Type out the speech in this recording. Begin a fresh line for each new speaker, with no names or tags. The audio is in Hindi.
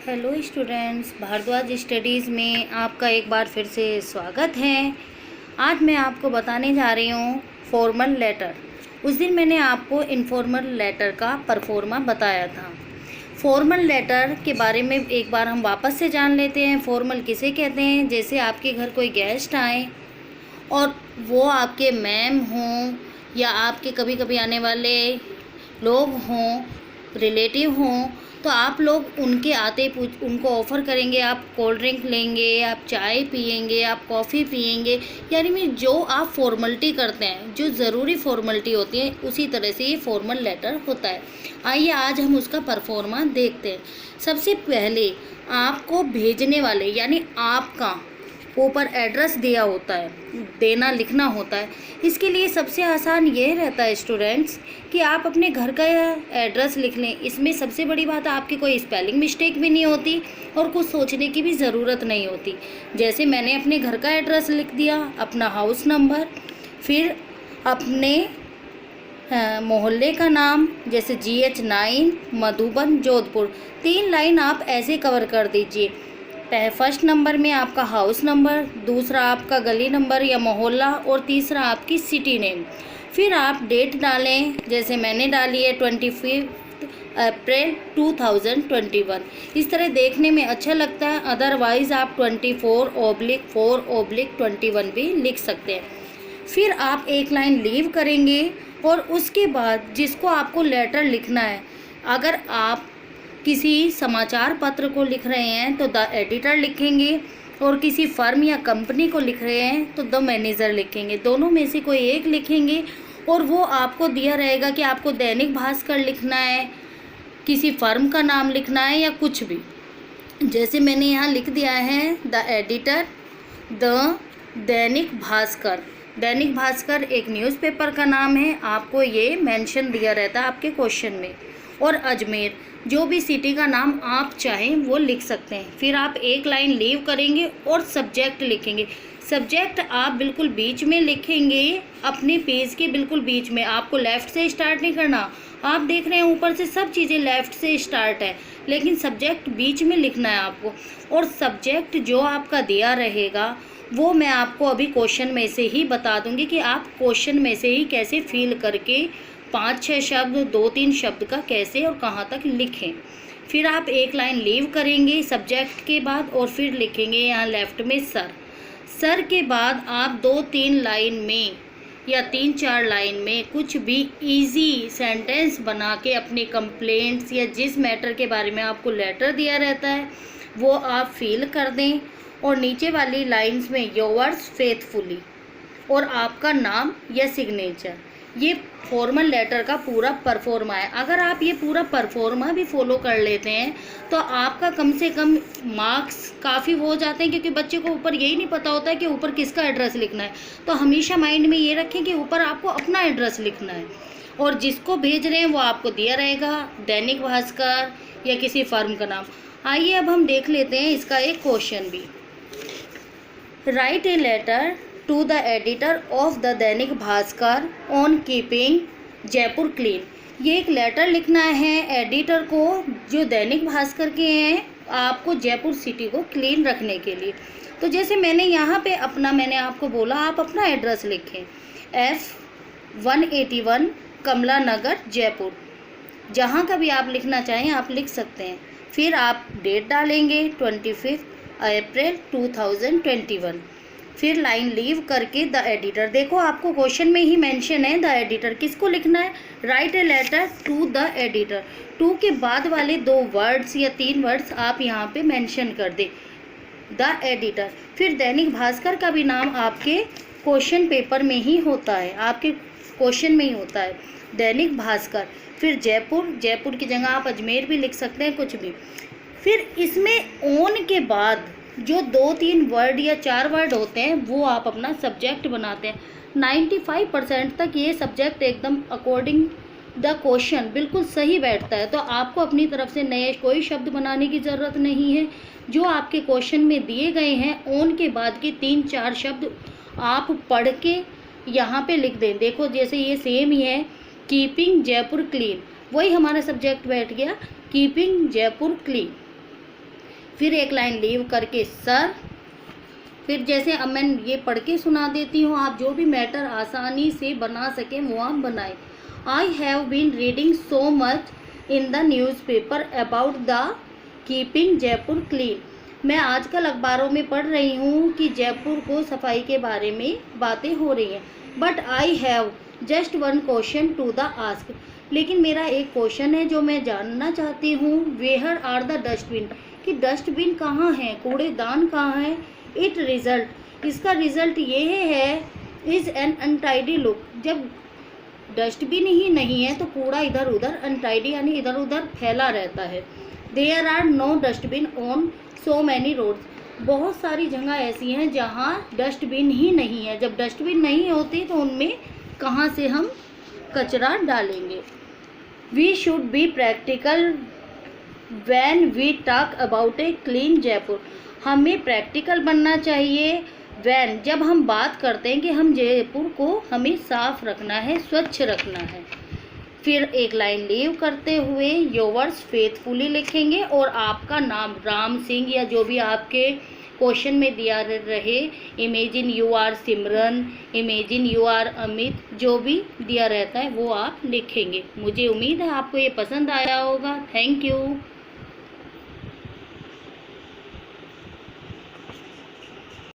हेलो स्टूडेंट्स, भारद्वाज स्टडीज़ में आपका एक बार फिर से स्वागत है। आज मैं आपको बताने जा रही हूँ फॉर्मल लेटर। उस दिन मैंने आपको इनफॉर्मल लेटर का परफॉर्मा बताया था। फॉर्मल लेटर के बारे में एक बार हम वापस से जान लेते हैं। फॉर्मल किसे कहते हैं? जैसे आपके घर कोई गेस्ट आए और वो आपके मैम हों या आपके कभी कभी आने वाले लोग हों, रिलेटिव हों, तो आप लोग उनके आते उनको ऑफ़र करेंगे। आप कोल्ड ड्रिंक लेंगे, आप चाय पियेंगे, आप कॉफ़ी पियेंगे, यानी में जो आप फॉर्मलिटी करते हैं, जो ज़रूरी फॉर्मलिटी होती है, उसी तरह से ये फॉर्मल लेटर होता है। आइए आज हम उसका परफॉर्मा देखते हैं। सबसे पहले आपको भेजने वाले यानी आपका ऊपर एड्रेस दिया होता है, लिखना होता है। इसके लिए सबसे आसान ये रहता है स्टूडेंट्स कि आप अपने घर का एड्रेस लिख लें। इसमें सबसे बड़ी बात, आपकी कोई स्पेलिंग मिस्टेक भी नहीं होती और कुछ सोचने की भी ज़रूरत नहीं होती। जैसे मैंने अपने घर का एड्रेस लिख दिया, अपना हाउस नंबर, फिर अपने मोहल्ले का नाम, जैसे GH9 मधुबन जोधपुर। 3 लाइन आप ऐसे कवर कर दीजिए। फर्स्ट नंबर में आपका हाउस नंबर, दूसरा आपका गली नंबर या मोहल्ला और तीसरा आपकी सिटी नेम। फिर आप डेट डालें, जैसे मैंने डाली है 25 अप्रैल 2021। इस तरह देखने में अच्छा लगता है। अदरवाइज़ आप 24/4/21 भी लिख सकते हैं। फिर आप एक लाइन लीव करेंगे और उसके बाद जिसको आपको लेटर लिखना है, अगर आप किसी समाचार पत्र को लिख रहे हैं तो द एडिटर लिखेंगे, और किसी फर्म या कंपनी को लिख रहे हैं तो द मैनेजर लिखेंगे। दोनों में से कोई एक लिखेंगे और वो आपको दिया रहेगा कि आपको दैनिक भास्कर लिखना है, किसी फर्म का नाम लिखना है या कुछ भी। जैसे मैंने यहाँ लिख दिया है the editor, the Dainik Bhaskar. Dainik Bhaskar एक न्यूज़पेपर का नाम है, आपको ये मेंशन दिया रहता है आपके क्वेश्चन में। और अजमेर, जो भी सिटी का नाम आप चाहें वो लिख सकते हैं। फिर आप एक लाइन लीव करेंगे और सब्जेक्ट लिखेंगे। सब्जेक्ट आप बिल्कुल बीच में लिखेंगे, अपने पेज के बिल्कुल बीच में। आपको लेफ़्ट से स्टार्ट नहीं करना। आप देख रहे हैं ऊपर से सब चीज़ें लेफ़्ट से स्टार्ट है, लेकिन सब्जेक्ट बीच में लिखना है आपको। और सब्जेक्ट जो आपका दिया रहेगा वो मैं आपको अभी क्वेश्चन में से ही बता दूंगी कि आप क्वेश्चन में से ही कैसे फिल करके 5-6 शब्द, 2-3 शब्द का कैसे और कहाँ तक लिखें। फिर आप एक लाइन लीव करेंगे सब्जेक्ट के बाद और फिर लिखेंगे यहाँ लेफ़्ट में सर। सर के बाद आप 2-3 लाइन में या 3-4 लाइन में कुछ भी इजी सेंटेंस बना के अपने कंप्लेंट्स या जिस मैटर के बारे में आपको लेटर दिया रहता है वो आप फिल कर दें। और नीचे वाली लाइंस में योर्स फेथफुली और आपका नाम या सिग्नेचर। ये फॉर्मल लेटर का पूरा परफॉर्मा है। अगर आप ये पूरा परफॉर्मा भी फॉलो कर लेते हैं तो आपका कम से कम मार्क्स काफ़ी हो जाते हैं, क्योंकि बच्चे को ऊपर यही नहीं पता होता है कि ऊपर किसका एड्रेस लिखना है। तो हमेशा माइंड में ये रखें कि ऊपर आपको अपना एड्रेस लिखना है और जिसको भेज रहे हैं वो आपको दिया रहेगा, दैनिक भास्कर या किसी फर्म का नाम। आइए अब हम देख लेते हैं इसका एक क्वेश्चन भी। Write a letter to the editor of the Dainik Bhaskar on keeping Jaipur clean. ये एक लेटर लिखना है एडिटर को जो दैनिक भास्कर के हैं, आपको जयपुर सिटी को क्लीन रखने के लिए। तो जैसे मैंने यहाँ पे मैंने आपको बोला आप अपना एड्रेस लिखें, F181 कमला नगर जयपुर। जहाँ का भी आप लिखना चाहें आप लिख सकते हैं। फिर आप डेट डालेंगे 25 अप्रैल 2021। फिर लाइन लीव करके द एडिटर। देखो आपको क्वेश्चन में ही मेंशन है द एडिटर, किसको लिखना है? Write a letter to the editor. To के बाद वाले 2 वर्ड्स या 3 वर्ड्स आप यहाँ पे मेंशन कर दें, द एडिटर। फिर दैनिक भास्कर का भी नाम आपके क्वेश्चन पेपर में ही होता है, आपके क्वेश्चन में ही होता है, दैनिक भास्कर। फिर जयपुर, जयपुर की जगह आप अजमेर भी लिख सकते हैं, कुछ भी। फिर इसमें ऑन के बाद जो 2-3 वर्ड या 4 वर्ड होते हैं वो आप अपना सब्जेक्ट बनाते हैं। 95% तक ये सब्जेक्ट एकदम अकॉर्डिंग द क्वेश्चन बिल्कुल सही बैठता है। तो आपको अपनी तरफ से नए कोई शब्द बनाने की ज़रूरत नहीं है। जो आपके क्वेश्चन में दिए गए हैं ऑन के बाद के 3-4 शब्द आप पढ़ के यहाँ पे लिख दें। देखो जैसे ये सेम ही है, कीपिंग जयपुर क्लीन, वही हमारा सब्जेक्ट बैठ गया, कीपिंग जयपुर क्लीन। फिर एक लाइन लीव करके सर। फिर जैसे अब मैं ये पढ़ के सुना देती हूँ, आप जो भी मैटर आसानी से बना सकें वो आप बनाएं। I have been reading so much in the newspaper about the keeping Jaipur clean. मैं आजकल अखबारों में पढ़ रही हूँ कि जयपुर को सफाई के बारे में बातें हो रही हैं। But I have just one question to the ask. लेकिन मेरा एक क्वेश्चन है जो मैं जानना चाहती हूँ, वेयर आर द डस्टबिन, कि डस्टबिन कहाँ है, कूड़ेदान कहाँ है। इट रिजल्ट, इसका रिजल्ट ये है, इज़ एन अनटाइडी लुक। जब डस्टबिन ही नहीं है तो कूड़ा इधर उधर अनटाइडी यानी इधर उधर फैला रहता है। There are no dustbin on so many roads. बहुत सारी जगह ऐसी हैं जहाँ डस्टबिन ही नहीं है। जब डस्टबिन नहीं होती तो उनमें कहाँ से हम कचरा डालेंगे। We should be practical when we talk about a clean Jaipur. हमें प्रैक्टिकल बनना चाहिए वैन, जब हम बात करते हैं कि हम जयपुर को हमें साफ रखना है, स्वच्छ रखना है। फिर एक लाइन लीव करते हुए योवर्स फेथफुली लिखेंगे और आपका नाम राम सिंह या जो भी आपके क्वेश्चन में दिया रहे, imagine you are Simran, imagine you are Amit, जो भी दिया रहता है वो आप लिखेंगे। मुझे उम्मीद है आपको ये पसंद आया होगा। Thank you.